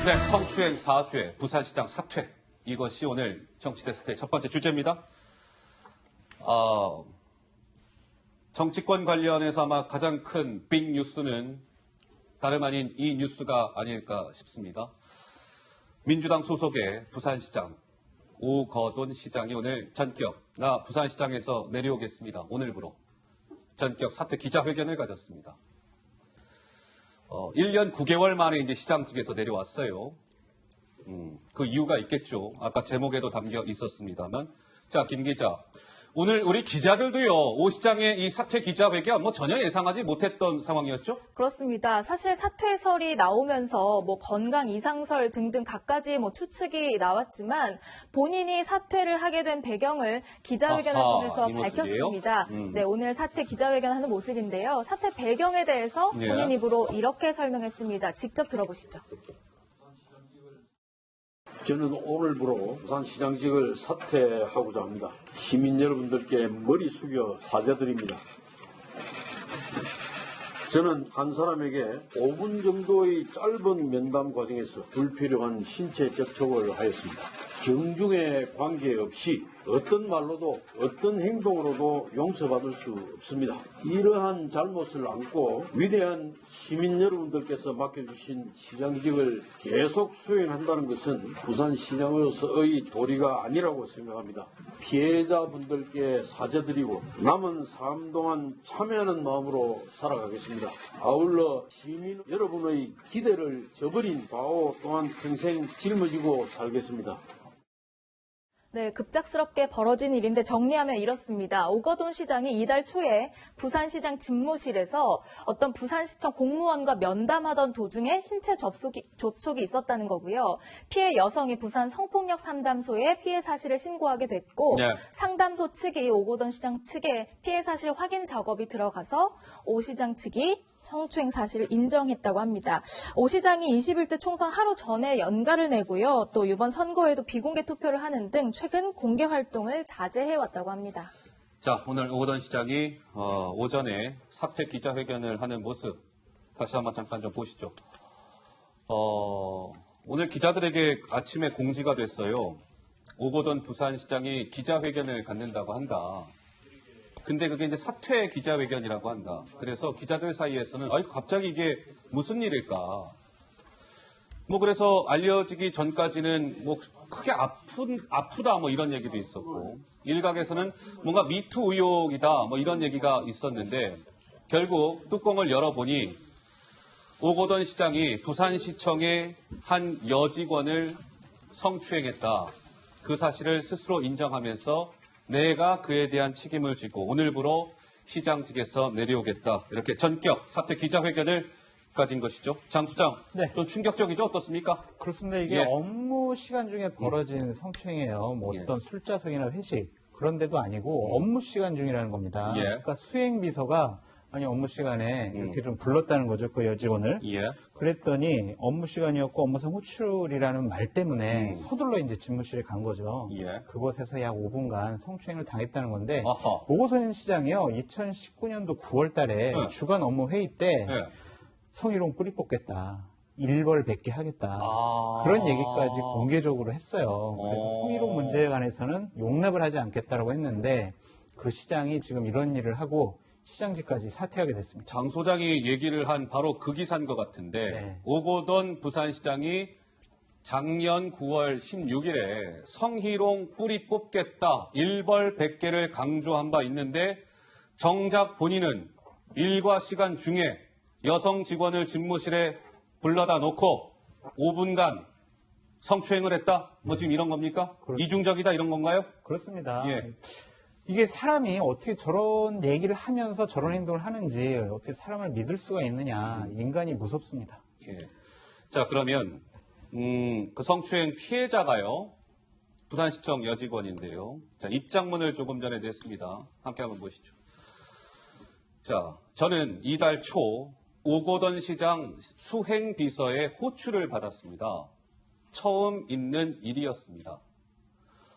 네, 성추행 사죄, 부산시장 사퇴. 이것이 오늘 정치데스크의 첫 번째 주제입니다. 정치권 관련해서 아마 가장 큰 빅 뉴스는 다름 아닌 이 뉴스가 아닐까 싶습니다. 민주당 소속의 부산시장 오거돈 시장이 오늘 전격 나 부산시장에서 내려오겠습니다. 오늘부로 전격 사퇴 기자회견을 가졌습니다. 1년 9개월 만에 이제 시장직에서 내려왔어요. 그 이유가 있겠죠. 아까 제목에도 담겨 있었습니다만. 자, 김 기자. 오늘 우리 기자들도요, 오 시장의 이 사퇴 기자회견 전혀 예상하지 못했던 상황이었죠? 그렇습니다. 사실 사퇴설이 나오면서 건강 이상설 등등 갖가지 추측이 나왔지만 본인이 사퇴를 하게 된 배경을 기자회견을 통해서 밝혔습니다. 네, 오늘 사퇴 기자회견하는 모습인데요. 사퇴 배경에 대해서 본인 입으로 이렇게 설명했습니다. 직접 들어보시죠. 저는 오늘부로 부산시장직을 사퇴하고자 합니다. 시민 여러분들께 머리 숙여 사죄드립니다. 저는 한 사람에게 5분 정도의 짧은 면담 과정에서 불필요한 신체 접촉을 하였습니다. 경중에 관계없이 어떤 말로도 어떤 행동으로도 용서받을 수 없습니다. 이러한 잘못을 안고 위대한 시민 여러분들께서 맡겨주신 시장직을 계속 수행한다는 것은 부산시장으로서의 도리가 아니라고 생각합니다. 피해자분들께 사죄드리고 남은 삶 동안 참여하는 마음으로 살아가겠습니다. 아울러 시민 여러분의 기대를 저버린 과오 또한 평생 짊어지고 살겠습니다. 네, 급작스럽게 벌어진 일인데 정리하면 이렇습니다. 오거돈 시장이 이달 초에 부산시장 집무실에서 어떤 부산시청 공무원과 면담하던 도중에 신체 접촉이 있었다는 거고요. 피해 여성이 부산 성폭력 상담소에 피해 사실을 신고하게 됐고 상담소 측이 오거돈 시장 측에 피해 사실 확인 작업이 들어가서 오 시장 측이 성추행 사실을 인정했다고 합니다. 오 시장이 21대 총선 하루 전에 연가를 내고요. 또 이번 선거에도 비공개 투표를 하는 등 최근 공개 활동을 자제해왔다고 합니다. 자, 오늘 오거돈 시장이 오전에 사퇴 기자회견을 하는 모습 다시 한번 잠깐 좀 보시죠. 오늘 기자들에게 아침에 공지가 됐어요. 오거돈 부산시장이 기자회견을 갖는다고 한다. 근데 그게 이제 사퇴 기자회견이라고 한다. 그래서 기자들 사이에서는 갑자기 이게 무슨 일일까? 그래서 알려지기 전까지는 크게 아프다 이런 얘기도 있었고 일각에서는 뭔가 미투 의혹이다 이런 얘기가 있었는데 결국 뚜껑을 열어보니 오거돈 시장이 부산시청의 한 여직원을 성추행했다. 그 사실을 스스로 인정하면서 내가 그에 대한 책임을 지고 오늘부로 시장직에서 내려오겠다. 이렇게 전격 사퇴 기자회견을 가진 것이죠. 장 수장, 좀 충격적이죠? 어떻습니까? 그렇습니다. 이게 업무 시간 중에 벌어진 성추행이에요. 어떤 술자석이나 회식 그런 데도 아니고 업무 시간 중이라는 겁니다. 그러니까 수행비서가 업무 시간에 이렇게 좀 불렀다는 거죠. 그 여직원을. 그랬더니 업무 시간이었고 업무상 호출이라는 말 때문에 서둘러 이제 집무실에 간 거죠. 그곳에서 약 5분간 성추행을 당했다는 건데 오거돈 시장이요. 2019년도 9월 달에 주간 업무 회의 때 성희롱 뿌리 뽑겠다. 일벌 100개 하겠다. 그런 얘기까지 공개적으로 했어요. 그래서 성희롱 문제에 관해서는 용납을 하지 않겠다라고 했는데 그 시장이 지금 이런 일을 하고 시장직까지 사퇴하게 됐습니다. 장 소장이 얘기를 한 바로 그 기사인 것 같은데 오거돈 부산시장이 작년 9월 16일에 성희롱 뿌리 뽑겠다. 일벌 100개를 강조한 바 있는데 정작 본인은 일과 시간 중에 여성 직원을 집무실에 불러다 놓고 5분간 성추행을 했다? 지금 이런 겁니까? 그렇습니다. 이중적이다 이런 건가요? 그렇습니다. 이게 사람이 어떻게 저런 얘기를 하면서 저런 행동을 하는지 어떻게 사람을 믿을 수가 있느냐. 인간이 무섭습니다. 자, 그러면 그 성추행 피해자가요. 부산시청 여직원인데요. 자, 입장문을 조금 전에 냈습니다. 함께 한번 보시죠. 자, 저는 이달 초 오거돈 시장 수행비서의 호출을 받았습니다. 처음 있는 일이었습니다.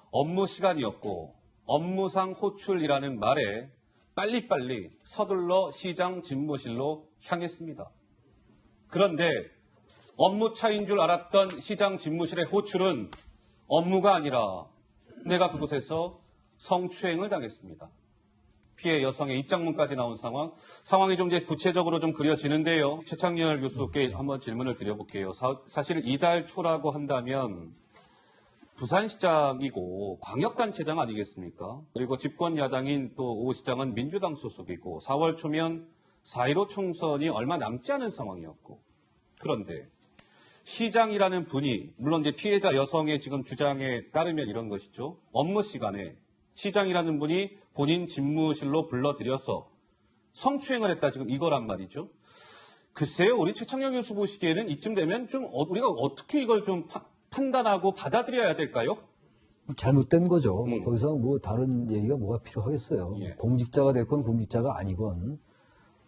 업무 시간이었고 업무상 호출이라는 말에 빨리빨리 서둘러 시장 집무실로 향했습니다. 그런데 업무 차인 줄 알았던 시장 집무실의 호출은 업무가 아니라 내가 그곳에서 성추행을 당했습니다. 피해 여성의 입장문까지 나온 상황이 좀 이제 구체적으로 좀 그려지는데요. 최창렬 교수께 한번 질문을 드려볼게요. 사실 이달 초라고 한다면 부산시장이고 광역단체장 아니겠습니까? 그리고 집권 야당인 또 오 시장은 민주당 소속이고 4월 초면 4.15 총선이 얼마 남지 않은 상황이었고, 그런데 시장이라는 분이, 물론 이제 피해자 여성의 지금 주장에 따르면 이런 것이죠. 업무 시간에 시장이라는 분이 본인 집무실로 불러들여서 성추행을 했다, 지금 이거란 말이죠. 글쎄요, 우리 최창렬 교수 보시기에는 이쯤 되면 좀 우리가 어떻게 이걸 좀 판단하고 받아들여야 될까요? 잘못된 거죠. 더 이상 뭐 다른 얘기가 뭐가 필요하겠어요. 예. 공직자가 됐건 공직자가 아니건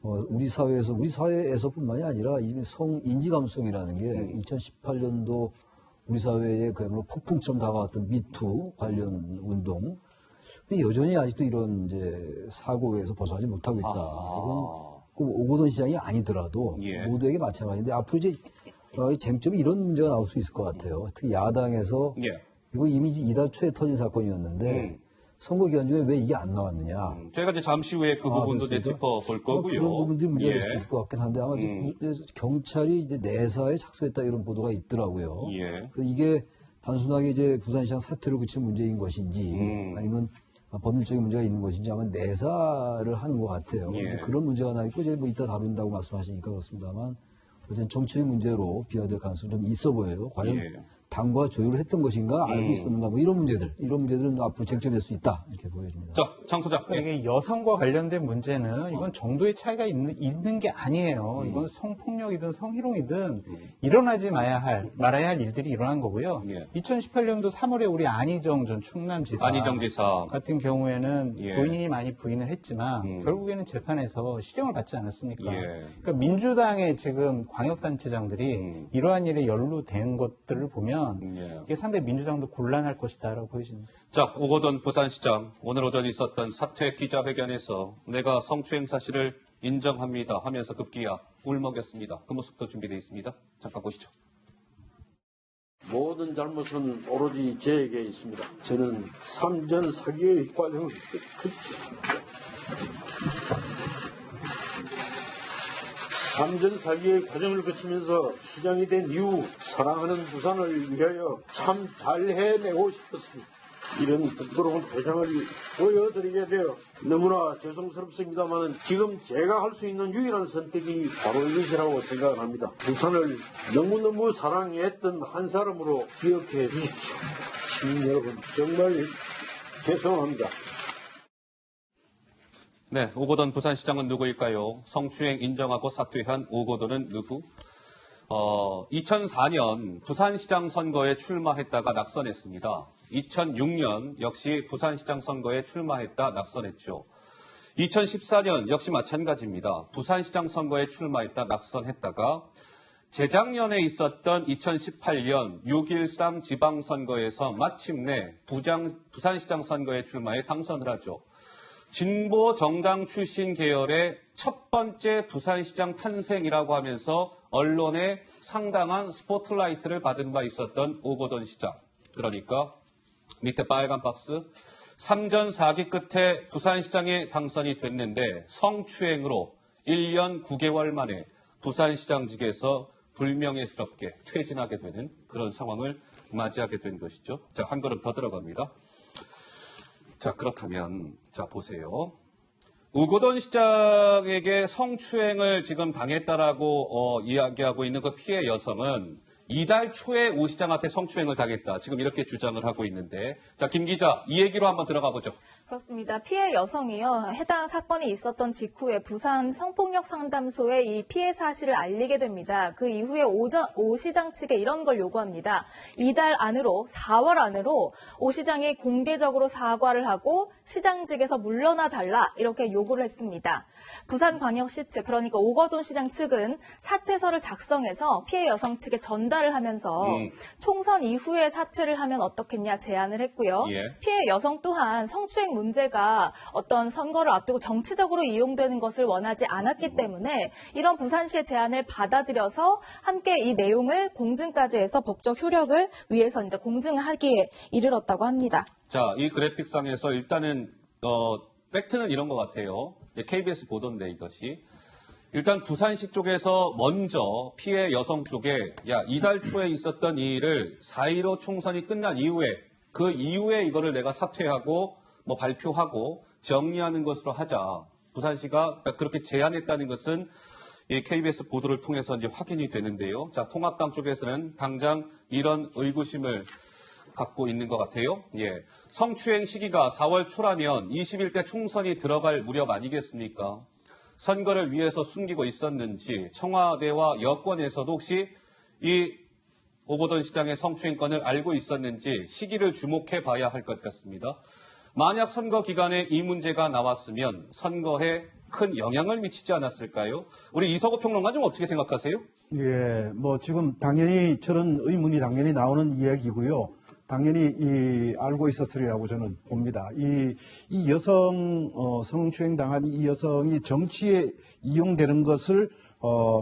우리 사회에서뿐만이 아니라 이 성인지 감수성이라는 게 2018년도 우리 사회에 그야말로 폭풍처럼 다가왔던 미투 관련 운동, 근데 여전히 아직도 이런 이제 사고에서 벗어나지 못하고 있다. 이건 꼭 오거돈 시장이 아니더라도 예. 모두에게 마찬가지인데 앞으로 이제 쟁점이 이런 문제가 나올 수 있을 것 같아요. 특히 야당에서 예. 이거 이미 이달 초에 터진 사건이었는데 선거 기간 중에 왜 이게 안 나왔느냐. 저희가 이제 잠시 후에 그 부분도 이제 그렇습니까? 짚어볼 거고요. 그런 부분들이 문제가 될 수 예. 있을 것 같긴 한데 아마 경찰이 이제 내사에 착수했다 이런 보도가 있더라고요. 예. 이게 단순하게 이제 부산시장 사퇴를 그친 문제인 것인지 아니면 법률적인 문제가 있는 것인지 아마 내사를 하는 것 같아요. 예. 이제 그런 문제가 나 있고 이제 뭐 이따 다룬다고 말씀하시니까 그렇습니다만 어쨌든 정치적 문제로 비화될 가능성이 좀 있어 보여요. 과연 예. 당과 조율을 했던 것인가 알고 있었는가 뭐 이런 문제들은 앞으로 쟁점될 수 있다 이렇게 보여집니다. 자, 장 소장. 예. 이게 여성과 관련된 문제는 이건 정도의 차이가 있는 게 아니에요. 이건 성폭력이든 성희롱이든 일어나지 말아야 할 일들이 일어난 거고요. 예. 2018년도 3월에 우리 안희정 전 충남지사 안희정 지사. 같은 경우에는 예. 본인이 많이 부인을 했지만 결국에는 재판에서 실형을 받지 않았습니까? 예. 그러니까 민주당의 지금 광역단체장들이 이러한 일에 연루된 것들을 보면 예. 이게 상당히 민주당도 곤란할 것이다라고 보여집니다. 자, 오거돈 부산시장 오늘 오전 있었던 사퇴 기자회견에서 내가 성추행 사실을 인정합니다 하면서 급기야 울먹였습니다. 그 모습도 준비되어 있습니다. 잠깐 보시죠. 모든 잘못은 오로지 저에게 있습니다. 저는 삼전 사기의 과정을 삼전 사기의 과정을 거치면서 시장이 된 이후 사랑하는 부산을 위하여 참 잘 해내고 싶었습니다. 이런 부끄러운 표정을 보여드리게 되어 너무나 죄송스럽습니다만 지금 제가 할 수 있는 유일한 선택이 바로 이것이라고 생각을 합니다. 부산을 너무너무 사랑했던 한 사람으로 기억해 주십시오. 시민 여러분 정말 죄송합니다. 네, 오거돈 부산시장은 누구일까요? 성추행 인정하고 사퇴한 오거돈은 누구? 2004년 부산시장 선거에 출마했다가 낙선했습니다. 2006년 역시 부산시장 선거에 출마했다 낙선했죠. 2014년 역시 마찬가지입니다. 부산시장 선거에 출마했다 낙선했다가 재작년에 있었던 2018년 6.13 지방선거에서 마침내 부산시장 선거에 출마해 당선을 하죠. 진보 정당 출신 계열의 첫 번째 부산시장 탄생이라고 하면서 언론에 상당한 스포트라이트를 받은 바 있었던 오거돈 시장. 그러니까 밑에 빨간 박스 3전 4기 끝에 부산시장에 당선이 됐는데 성추행으로 1년 9개월 만에 부산시장직에서 불명예스럽게 퇴진하게 되는 그런 상황을 맞이하게 된 것이죠. 자, 한 걸음 더 들어갑니다. 자, 그렇다면 자 보세요. 오거돈 시장에게 성추행을 지금 당했다라고 이야기하고 있는 그 피해 여성은 이달 초에 오 시장한테 성추행을 당했다. 지금 이렇게 주장을 하고 있는데, 자, 김 기자, 이 얘기로 한번 들어가 보죠. 그렇습니다. 피해 여성이요. 해당 사건이 있었던 직후에 부산 성폭력 상담소에 이 피해 사실을 알리게 됩니다. 그 이후에 오 시장 측에 이런 걸 요구합니다. 이달 안으로 4월 안으로 오 시장이 공개적으로 사과를 하고 시장직에서 물러나 달라 이렇게 요구를 했습니다. 부산광역시 측 그러니까 오거돈 시장 측은 사퇴서를 작성해서 피해 여성 측에 전달 전달을 하면서 총선 이후에 사퇴를 하면 어떻겠냐 제안을 했고요. 예. 피해 여성 또한 성추행 문제가 어떤 선거를 앞두고 정치적으로 이용되는 것을 원하지 않았기 때문에 이런 부산시의 제안을 받아들여서 함께 이 내용을 공증까지 해서 법적 효력을 위해서 이제 공증하기에 이르렀다고 합니다. 자, 이 그래픽상에서 일단은 팩트는 이런 것 같아요. KBS 보도인데 이것이. 일단 부산시 쪽에서 먼저 피해 여성 쪽에 이달 초에 있었던 이 일을 4.15 총선이 끝난 이후에 그 이후에 이거를 내가 사퇴하고 뭐 발표하고 정리하는 것으로 하자. 부산시가 그렇게 제안했다는 것은 이 KBS 보도를 통해서 이제 확인이 되는데요. 자, 통합당 쪽에서는 당장 이런 의구심을 갖고 있는 것 같아요. 예. 성추행 시기가 4월 초라면 21대 총선이 들어갈 무렵 아니겠습니까? 선거를 위해서 숨기고 있었는지 청와대와 여권에서도 혹시 이 오거돈 시장의 성추행 건을 알고 있었는지 시기를 주목해 봐야 할 것 같습니다. 만약 선거 기간에 이 문제가 나왔으면 선거에 큰 영향을 미치지 않았을까요? 우리 이석호 평론가 좀 어떻게 생각하세요? 예, 뭐 지금 당연히 저런 의문이 당연히 나오는 이야기고요. 당연히 알고 있었으리라고 저는 봅니다. 이 여성 성추행 당한 이 여성이 정치에 이용되는 것을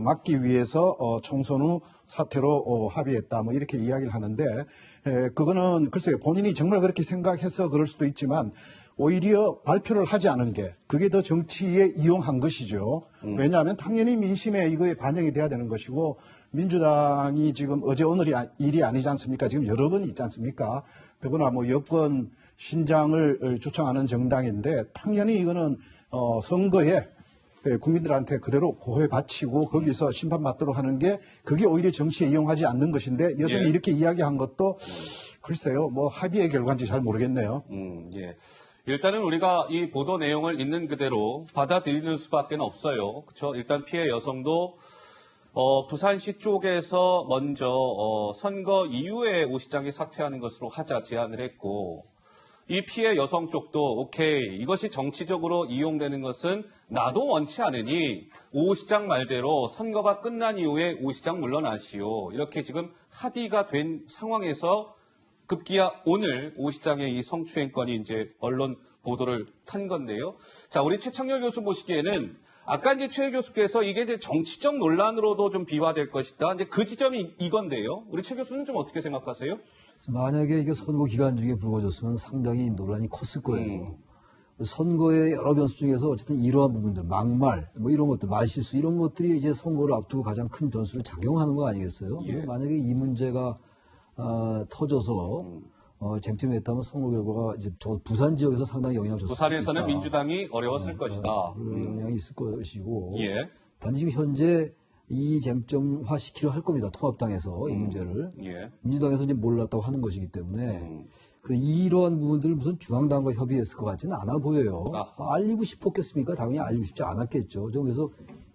막기 위해서 총선 후 사퇴로 합의했다. 뭐 이렇게 이야기를 하는데 그거는 글쎄요 본인이 정말 그렇게 생각해서 그럴 수도 있지만 오히려 발표를 하지 않은 게 그게 더 정치에 이용한 것이죠. 왜냐하면 당연히 민심에 이거에 반영이 돼야 되는 것이고 민주당이 지금 어제 오늘이 일이 아니지 않습니까? 지금 여러 번 있지 않습니까? 더구나 뭐 여권 신장을 주창하는 정당인데 당연히 이거는 선거에 국민들한테 그대로 고해 바치고 거기서 심판받도록 하는 게 그게 오히려 정치에 이용하지 않는 것인데 여성이 예. 이렇게 이야기한 것도 글쎄요 뭐 합의의 결과인지 잘 모르겠네요. 예. 일단은 우리가 이 보도 내용을 있는 그대로 받아들이는 수밖에 없어요. 그렇죠? 일단 피해 여성도 부산시 쪽에서 먼저 선거 이후에 오 시장이 사퇴하는 것으로 하자 제안을 했고 이 피해 여성 쪽도 오케이 이것이 정치적으로 이용되는 것은 나도 원치 않으니 오 시장 말대로 선거가 끝난 이후에 오 시장 물러나시오. 이렇게 지금 합의가 된 상황에서 급기야 오늘 오 시장의 이 성추행 건이 이제 언론 보도를 탄 건데요. 자, 우리 최창렬 교수 보시기에는 아까 이제 최 교수께서 이게 이제 정치적 논란으로도 좀 비화될 것이다. 이제 그 지점이 이건데요. 우리 최 교수는 좀 어떻게 생각하세요? 만약에 이게 선거 기간 중에 불거졌으면 상당히 논란이 컸을 거예요. 선거의 여러 변수 중에서 어쨌든 이러한 부분들, 막말, 뭐 이런 것들, 말실수 이런 것들이 이제 선거를 앞두고 가장 큰 변수를 작용하는 거 아니겠어요? 예. 만약에 이 문제가 터져서 쟁점이 됐다면 선거 결과가 이제 저 부산 지역에서 상당히 영향을 줬을 부산에서는 있다. 민주당이 어려웠을 것이다. 그런 영향이 있을 것이고 예. 단지 지금 현재 이 쟁점화 시키려 할 겁니다. 통합당에서 이 문제를 예. 민주당에서 이제 몰랐다고 하는 것이기 때문에 이러한 부분들을 무슨 중앙당과 협의했을 것 같지는 않아 보여요. 알리고 싶었겠습니까? 당연히 알리고 싶지 않았겠죠. 그래서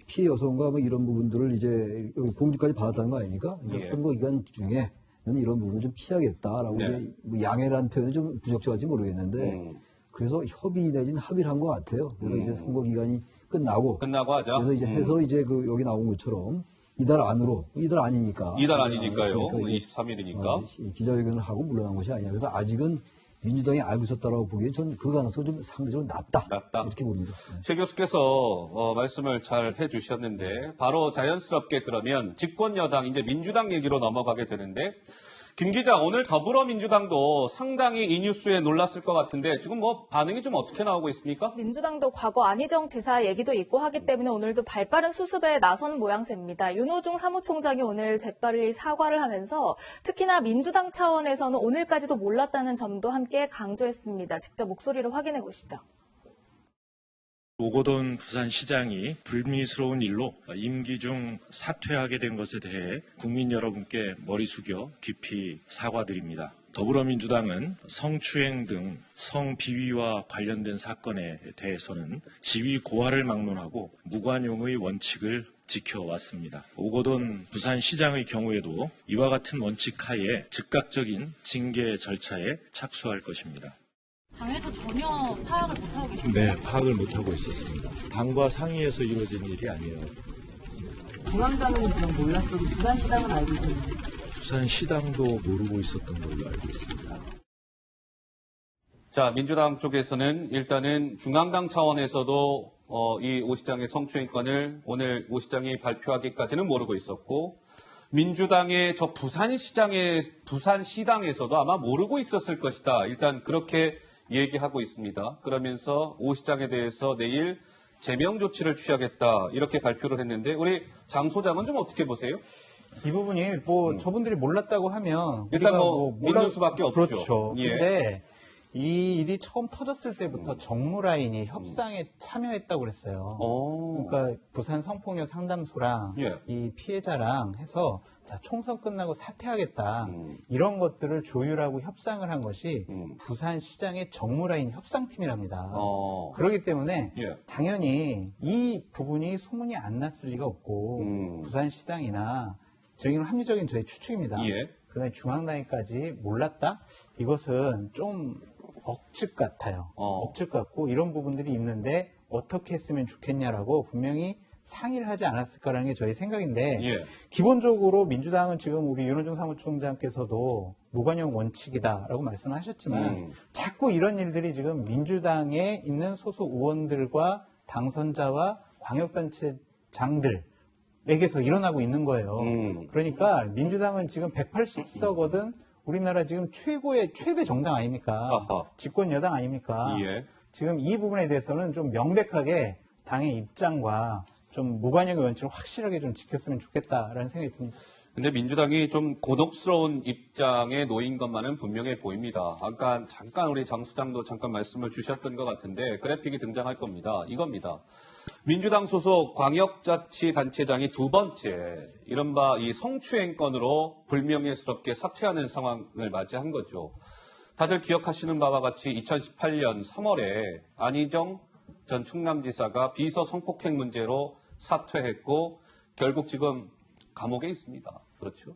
피해 여성과 뭐 이런 부분들을 이제 공지까지 받았다는 거 아닙니까? 그러니까 예. 선거 기간 중에 이런 부분을 좀 피하겠다라고 네. 이제 뭐 양해라는 표현은 좀 부적절한지 모르겠는데 그래서 협의 내지는 합의를 한 것 같아요. 그래서 이제 선거 기간이 끝나고 하자. 그래서 이제 해서 이제 그 여기 나온 것처럼 이달 안으로 이달 아니니까 이달 아니니까요. 그러니까 이제 23일이니까. 기자회견을 하고 물러난 것이 아니야. 그래서 아직은 민주당이 알고 있었다라고 보기엔 전 그 가능성이 좀 상대적으로 낮다. 이렇게 봅니다. 최 교수께서 말씀을 잘 해주셨는데 바로 자연스럽게 그러면 집권 여당 이제 민주당 얘기로 넘어가게 되는데 김 기자 오늘 더불어민주당도 상당히 이 뉴스에 놀랐을 것 같은데 지금 뭐 반응이 좀 어떻게 나오고 있습니까? 민주당도 과거 안희정 지사 얘기도 있고 하기 때문에 오늘도 발빠른 수습에 나선 모양새입니다. 윤호중 사무총장이 오늘 재빨리 사과를 하면서 특히나 민주당 차원에서는 오늘까지도 몰랐다는 점도 함께 강조했습니다. 직접 목소리를 확인해 보시죠. 오거돈 부산시장이 불미스러운 일로 임기 중 사퇴하게 된 것에 대해 국민 여러분께 머리 숙여 깊이 사과드립니다. 더불어민주당은 성추행 등 성비위와 관련된 사건에 대해서는 지위 고하를 막론하고 무관용의 원칙을 지켜왔습니다. 오거돈 부산시장의 경우에도 이와 같은 원칙 하에 즉각적인 징계 절차에 착수할 것입니다. 당에서 전혀 파악을 못하고 계십니까? 네, 파악을 못하고 있었습니다. 당과 상의해서 이루어진 일이 아니에요. 중앙당은 그냥 몰랐어도 부산시당은 알고 있었는데. 부산시당도 모르고 있었던 걸로 알고 있습니다. 자, 민주당 쪽에서는 일단은 중앙당 차원에서도 이 오 시장의 성추행건을 오늘 오 시장이 발표하기까지는 모르고 있었고, 민주당의 저 부산시당에서도 아마 모르고 있었을 것이다. 일단 그렇게 얘기하고 있습니다. 그러면서 오 시장에 대해서 내일 제명 조치를 취하겠다. 이렇게 발표를 했는데, 우리 장 소장은 좀 어떻게 보세요? 이 부분이 저분들이 몰랐다고 하면 일단 믿는 수밖에 없죠. 그렇죠. 예. 근데 이 일이 처음 터졌을 때부터 정무라인이 협상에 참여했다고 그랬어요. 그러니까 부산 성폭력 상담소랑 예. 이 피해자랑 해서 자, 총선 끝나고 사퇴하겠다. 이런 것들을 조율하고 협상을 한 것이 부산시장의 정무라인 협상팀이랍니다. 그렇기 때문에 예. 당연히 이 부분이 소문이 안 났을 리가 없고 부산시당이나 저희는 합리적인 저의 추측입니다. 예. 그다음에 중앙당에까지 몰랐다? 이것은 좀 억측 같아요. 억측 같고 이런 부분들이 있는데 어떻게 했으면 좋겠냐라고 분명히 상의를 하지 않았을까라는 게 저희 생각인데 예. 기본적으로 민주당은 지금 우리 윤호중 사무총장께서도 무관용 원칙이다라고 말씀하셨지만 자꾸 이런 일들이 지금 민주당에 있는 소속 의원들과 당선자와 광역단체장들 에게서 일어나고 있는 거예요. 그러니까 민주당은 지금 180석거든 우리나라 지금 최대 정당 아닙니까? 아하. 집권 여당 아닙니까? 예. 지금 이 부분에 대해서는 좀 명백하게 당의 입장과 좀 무관용의 원칙을 확실하게 좀 지켰으면 좋겠다라는 생각이 듭니다. 근데 민주당이 좀 곤혹스러운 입장에 놓인 것만은 분명해 보입니다. 아까 잠깐 우리 장 소장도 잠깐 말씀을 주셨던 것 같은데 그래픽이 등장할 겁니다. 이겁니다. 민주당 소속 광역자치단체장이 두 번째 이른바 이 성추행 건으로 불명예스럽게 사퇴하는 상황을 맞이한 거죠. 다들 기억하시는 바와 같이 2018년 3월에 안희정 전 충남지사가 비서 성폭행 문제로 사퇴했고 결국 지금 감옥에 있습니다. 그렇죠.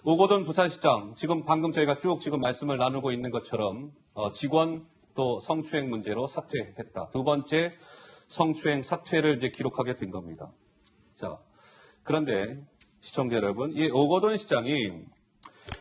오거돈 부산시장 지금 방금 저희가 쭉 지금 말씀을 나누고 있는 것처럼 직원 또 성추행 문제로 사퇴했다. 두 번째 성추행 사퇴를 이제 기록하게 된 겁니다. 자, 그런데 시청자 여러분, 이 오거돈 시장이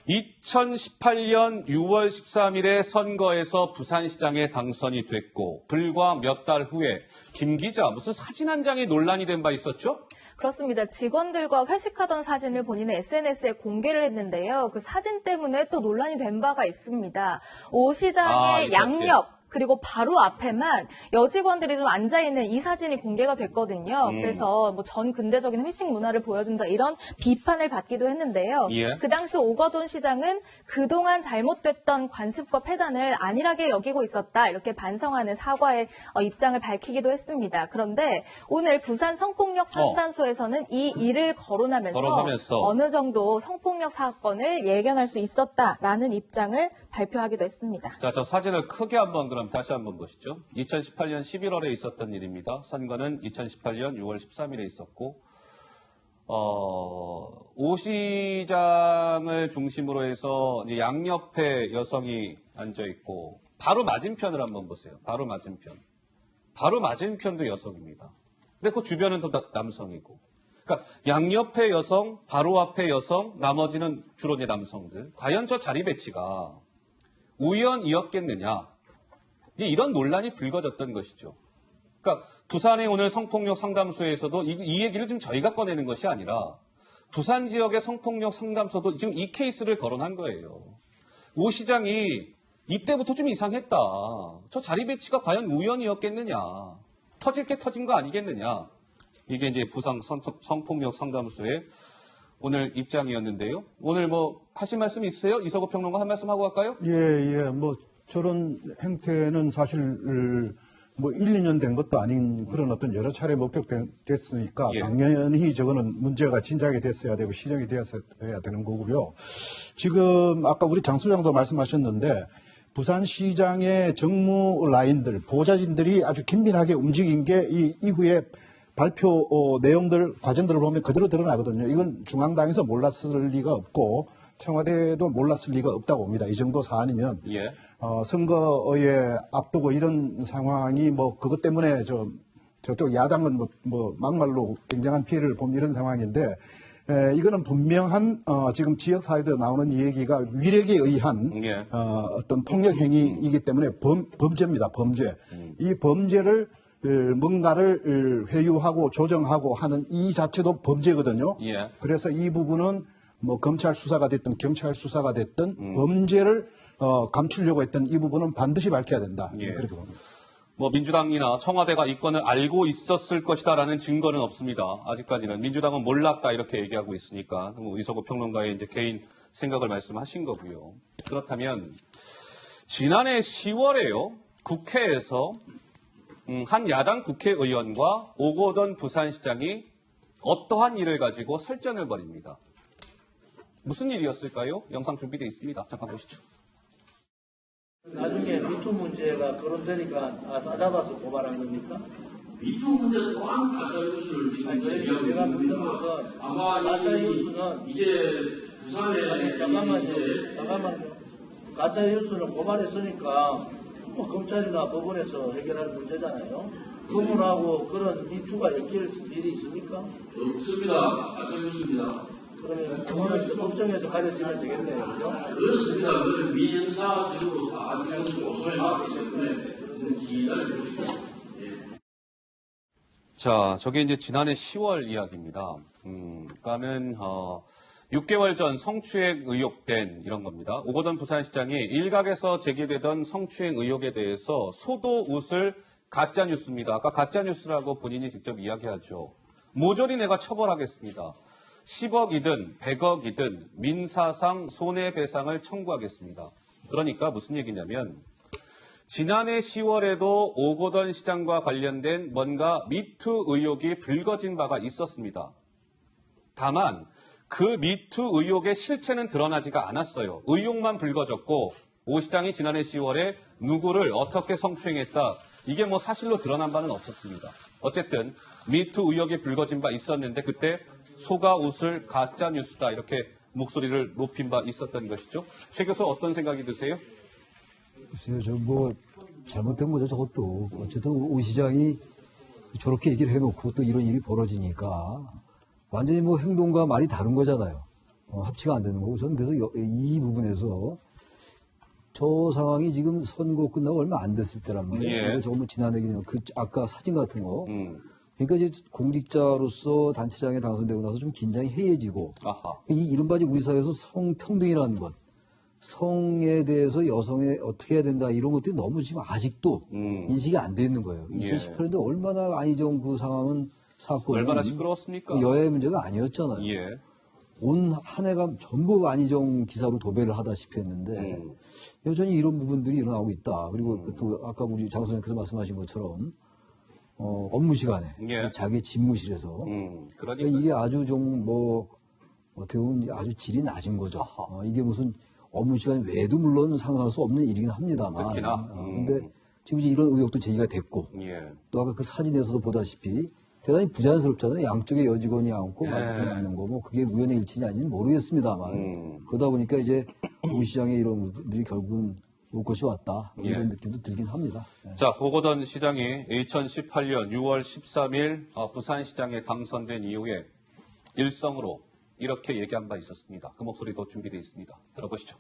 2018년 6월 13일에 선거에서 부산시장에 당선이 됐고 불과 몇 달 후에 김 기자 무슨 사진 한 장이 논란이 된 바 있었죠? 그렇습니다. 직원들과 회식하던 사진을 본인의 SNS에 공개를 했는데요. 그 사진 때문에 또 논란이 된 바가 있습니다. 오 시장의 양옆 그리고 바로 앞에만 여직원들이 좀 앉아있는 이 사진이 공개가 됐거든요. 그래서 뭐 전 근대적인 회식 문화를 보여준다 이런 비판을 받기도 했는데요. 예. 그 당시 오거돈 시장은 그동안 잘못됐던 관습과 폐단을 안일하게 여기고 있었다 이렇게 반성하는 사과의 입장을 밝히기도 했습니다. 그런데 오늘 부산 성폭력 상담소에서는 이 일을 거론하면서 어느 정도 성폭력 사건을 예견할 수 있었다라는 입장을 발표하기도 했습니다. 자, 저 사진을 크게 한번 그럼 다시 한번 보시죠. 2018년 11월에 있었던 일입니다. 선거는 2018년 6월 13일에 있었고 오 시장을 중심으로 해서 양옆에 여성이 앉아 있고 바로 맞은편을 한번 보세요. 바로 맞은편. 바로 맞은편도 여성입니다. 근데 그 주변은 또 남성이고. 그러니까 양옆에 여성, 바로 앞에 여성, 나머지는 주로 이제 남성들. 과연 저 자리 배치가 우연이었겠느냐? 이제 이런 논란이 불거졌던 것이죠. 그러니까 부산의 오늘 성폭력 상담소에서도 이 얘기를 지금 저희가 꺼내는 것이 아니라 부산 지역의 성폭력 상담소도 지금 이 케이스를 거론한 거예요. 오 시장이 이때부터 좀 이상했다. 저 자리 배치가 과연 우연이었겠느냐. 터질 게 터진 거 아니겠느냐. 이게 이제 부산 성폭력 상담소의 오늘 입장이었는데요. 오늘 뭐 하실 말씀 있으세요? 이서구 평론가 한 말씀 하고 갈까요? 예. 뭐 저런 행태는 사실 뭐 1, 2년 된 것도 아닌 그런 어떤 여러 차례 목격됐으니까 예. 당연히 저거는 문제가 진작에 됐어야 되고 시정이 되었어야 되는 거고요. 지금 아까 우리 장 소장도 말씀하셨는데 부산시장의 정무 라인들, 보좌진들이 아주 긴밀하게 움직인 게 이 이후에 발표 내용들, 과정들을 보면 그대로 드러나거든요. 이건 중앙당에서 몰랐을 리가 없고 청와대도 몰랐을 리가 없다고 봅니다. 이 정도 사안이면. 예. 선거에 앞두고 이런 상황이 뭐 그것 때문에 저쪽 야당은 뭐 막말로 굉장한 피해를 본 이런 상황인데 이거는 분명한 지금 지역 사회도 나오는 얘기가 위력에 의한 예. 어떤 폭력 행위이기 때문에 범죄입니다. 범죄. 이 범죄를 뭔가를 회유하고 조정하고 하는 이 자체도 범죄거든요. 예. 그래서 이 부분은 뭐 검찰 수사가 됐든 경찰 수사가 됐든 범죄를 감추려고 했던 이 부분은 반드시 밝혀야 된다. 예. 그렇게 봅니다. 뭐 민주당이나 청와대가 이 건을 알고 있었을 것이다라는 증거는 없습니다. 아직까지는 민주당은 몰랐다 이렇게 얘기하고 있으니까 뭐 이석우 평론가의 이제 개인 생각을 말씀하신 거고요. 그렇다면 지난해 10월에요 국회에서 한 야당 국회의원과 오거돈 부산시장이 어떠한 일을 가지고 설전을 벌입니다. 무슨 일이었을까요? 영상 준비되어 있습니다. 잠깐 보시죠. 나중에 미투 문제가 거론되니까 싸잡아서 고발한 겁니까? 미투 문제 또한 가짜 뉴스를 지금 제기하고 제가 묻는 있는 것은 아마 가짜 뉴스는 이제 부산에 아니 잠깐만요. 가짜 뉴스는 고발했으니까 뭐 검찰이나 법원에서 해결할 문제잖아요. 그분하고 그런 미투가 엮일 일이 있습니까? 없습니다. 가짜 뉴스입니다. 그러면 그거는 법정에서 가려지면 되겠네요, 그죠? 그렇습니다. 그건 민형사적으로 다 아주 고소해 나왔기 때문에 그것은 기다려 보십시오. 자, 저게 이제 지난해 10월 이야기입니다. 그러니까는 6개월 전 성추행 의혹된 이런 겁니다. 오거돈 부산시장이 일각에서 제기되던 성추행 의혹에 대해서 소도 웃을 가짜 뉴스입니다. 아까 가짜 뉴스라고 본인이 직접 이야기하죠. 모조리 내가 처벌하겠습니다. 10억이든 100억이든 민사상 손해배상을 청구하겠습니다. 그러니까 무슨 얘기냐면 지난해 10월에도 오거돈 시장과 관련된 뭔가 미투 의혹이 불거진 바가 있었습니다. 다만 그 미투 의혹의 실체는 드러나지가 않았어요. 의혹만 불거졌고 오 시장이 지난해 10월에 누구를 어떻게 성추행했다. 이게 뭐 사실로 드러난 바는 없었습니다. 어쨌든 미투 의혹이 불거진 바 있었는데 그때 소가 웃을 가짜 뉴스다 이렇게 목소리를 높인 바 있었던 것이죠. 최 교수 어떤 생각이 드세요? 글쎄요, 저 뭐 잘못된 거죠, 저것도. 어쨌든 오 시장이 저렇게 얘기를 해놓고 또 이런 일이 벌어지니까 완전히 뭐 행동과 말이 다른 거잖아요. 합치가 안 되는 거고. 저는 그래서 이 부분에서 저 상황이 지금 선거 끝나고 얼마 안 됐을 때란 말이에요. 예. 저거 뭐 지난 얘기는 아까 사진 같은 거. 그러니까 이제 공직자로서 단체장에 당선되고 나서 좀 긴장이 해해지고 아하. 이 이른바 우리 사회에서 성평등이라는 것, 성에 대해서 여성에 어떻게 해야 된다 이런 것들이 너무 지금 아직도 인식이 안 돼 있는 거예요. 예. 2018년도 얼마나 안희정 그 상황은 사건은 얼마나 시끄러웠습니까? 여야의 문제가 아니었잖아요. 예. 온 한 해가 전부 안희정 기사로 도배를 하다시피 했는데 여전히 이런 부분들이 일어나고 있다. 그리고 또 아까 우리 장 소장께서 말씀하신 것처럼 업무 시간에 예. 자기 집무실에서 그러니까 이게 아주 좀 뭐 어떻게 보면 아주 질이 낮은 거죠. 이게 무슨 업무 시간 외에도 물론 상상할 수 없는 일이긴 합니다만. 특히나. 근데 지금 이제 이런 의혹도 제기가 됐고 예. 또 아까 그 사진에서도 보다시피 대단히 부자연스럽잖아요. 양쪽에 여직원이 앉고 있는 거. 뭐 그게 우연의 일치냐 아닌지는 모르겠습니다만. 그러다 보니까 이제 우 시장의 이런 분들이 결국은 올 것이 왔다. 이런 느낌도 들긴 합니다. 자, 오거돈 시장이 2018년 6월 13일 부산시장에 당선된 이후에 일성으로 이렇게 얘기한 바 있었습니다. 그 목소리도 준비되어 있습니다. 들어보시죠.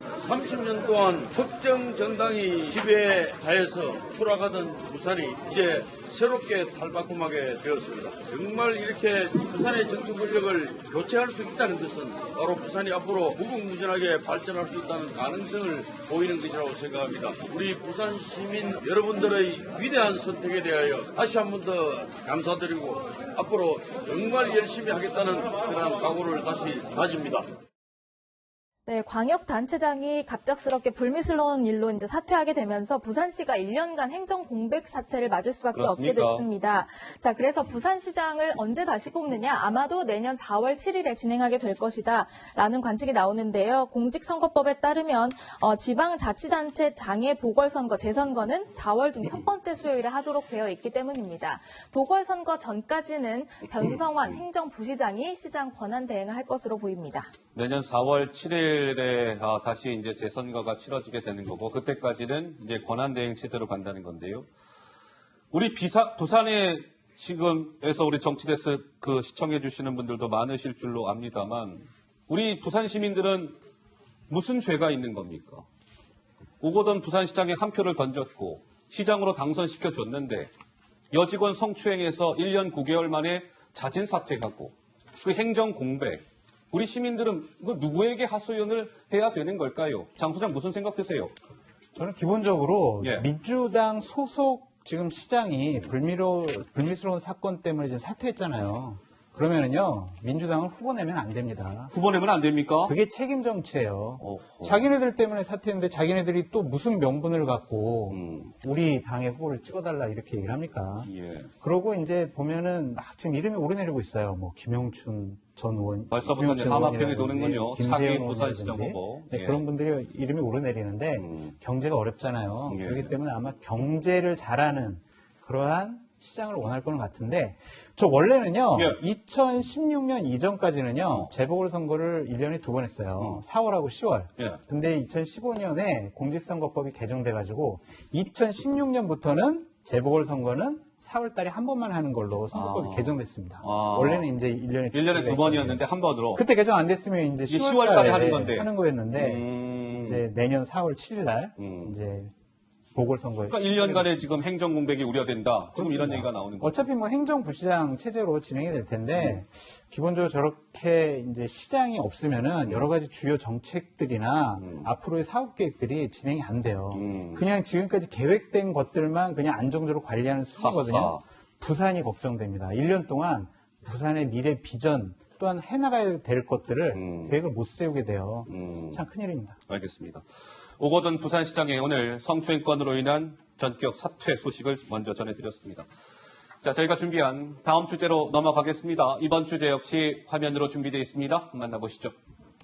30년 동안 특정 정당이 지배하에서 돌아가던 부산이 이제 새롭게 탈바꿈하게 되었습니다. 정말 이렇게 부산의 정치 권력을 교체할 수 있다는 것은 바로 부산이 앞으로 무궁무진하게 발전할 수 있다는 가능성을 보이는 것이라고 생각합니다. 우리 부산 시민 여러분들의 위대한 선택에 대하여 다시 한 번 더 감사드리고 앞으로 정말 열심히 하겠다는 그런 각오를 다시 다집니다. 네, 광역단체장이 갑작스럽게 불미스러운 일로 이제 사퇴하게 되면서 부산시가 1년간 행정 공백 사태를 맞을 수밖에 없게 그렇습니까? 됐습니다. 자, 그래서 부산시장을 언제 다시 뽑느냐? 아마도 내년 4월 7일에 진행하게 될 것이다. 라는 관측이 나오는데요. 공직선거법에 따르면 지방자치단체 장애 보궐선거, 재선거는 4월 중 첫 번째 수요일에 하도록 되어 있기 때문입니다. 보궐선거 전까지는 변성환 행정부시장이 시장 권한 대행을 할 것으로 보입니다. 내년 4월 7일에 다시 이제 재선거가 치러지게 되는 거고 그때까지는 이제 권한대행 체제로 간다는 건데요. 우리 부산의 지금에서 우리 정치데스크 시청해 주시는 분들도 많으실 줄로 압니다만 우리 부산 시민들은 무슨 죄가 있는 겁니까? 오거돈 부산시장에 한 표를 던졌고 시장으로 당선시켜줬는데 여직원 성추행에서 1년 9개월 만에 자진 사퇴하고 그 행정 공백, 우리 시민들은 이거 누구에게 하소연을 해야 되는 걸까요? 장 소장 무슨 생각 드세요? 저는 기본적으로 예. 민주당 소속 지금 시장이 불미스러운 사건 때문에 지금 사퇴했잖아요. 그러면은요, 민주당은 후보 내면 안 됩니다. 후보 내면 안 됩니까? 그게 책임 정치예요. 어허. 자기네들 때문에 사퇴했는데 자기네들이 또 무슨 명분을 갖고 우리 당의 후보를 찍어달라 이렇게 얘기를 합니까? 예. 그러고 이제 보면은 막 지금 이름이 오르내리고 있어요. 뭐 김영춘 전 의원, 벌써부터 이제 김영춘 하마평이 의원이라든지, 도는군요. 김세현 차기 부산시장 의원이라든지. 후보. 네, 예. 그런 분들이 이름이 오르내리는데 경제가 어렵잖아요. 예. 그렇기 때문에 아마 경제를 잘하는 그러한 시장을 원할 거는 같은데 저 원래는요. 예. 2016년 이전까지는요. 재보궐선거를 1년에 2번 했어요. 4월하고 10월. 예. 근데 2015년에 공직선거법이 개정돼가지고 2016년부터는 재보궐선거는 4월 달에 한 번만 하는 걸로 선거법이 개정됐습니다. 원래는 이제 1년에 1년에 두 번이었는데 한 번으로. 그때 개정 안 됐으면 이제 10월 10월 달에 하는 건데. 하는 거였는데 이제 내년 4월 7일 날 이제 보궐선거에 그러니까 1년간의 지금 행정 공백이 우려된다. 지금 이런 얘기가 나오는 거죠. 어차피 뭐 행정부시장 체제로 진행이 될 텐데 기본적으로 저렇게 이제 시장이 없으면은 여러 가지 주요 정책들이나 앞으로의 사업 계획들이 진행이 안 돼요. 그냥 지금까지 계획된 것들만 그냥 안정적으로 관리하는 수준이거든요. 하하. 부산이 걱정됩니다. 1년 동안 부산의 미래 비전 또한 해나가야 될 것들을 계획을 못 세우게 돼요. 참 큰일입니다. 알겠습니다. 오거돈 부산시장의 오늘 성추행건으로 인한 전격 사퇴 소식을 먼저 전해드렸습니다. 자, 저희가 준비한 다음 주제로 넘어가겠습니다. 이번 주제 역시 화면으로 준비되어 있습니다. 만나보시죠.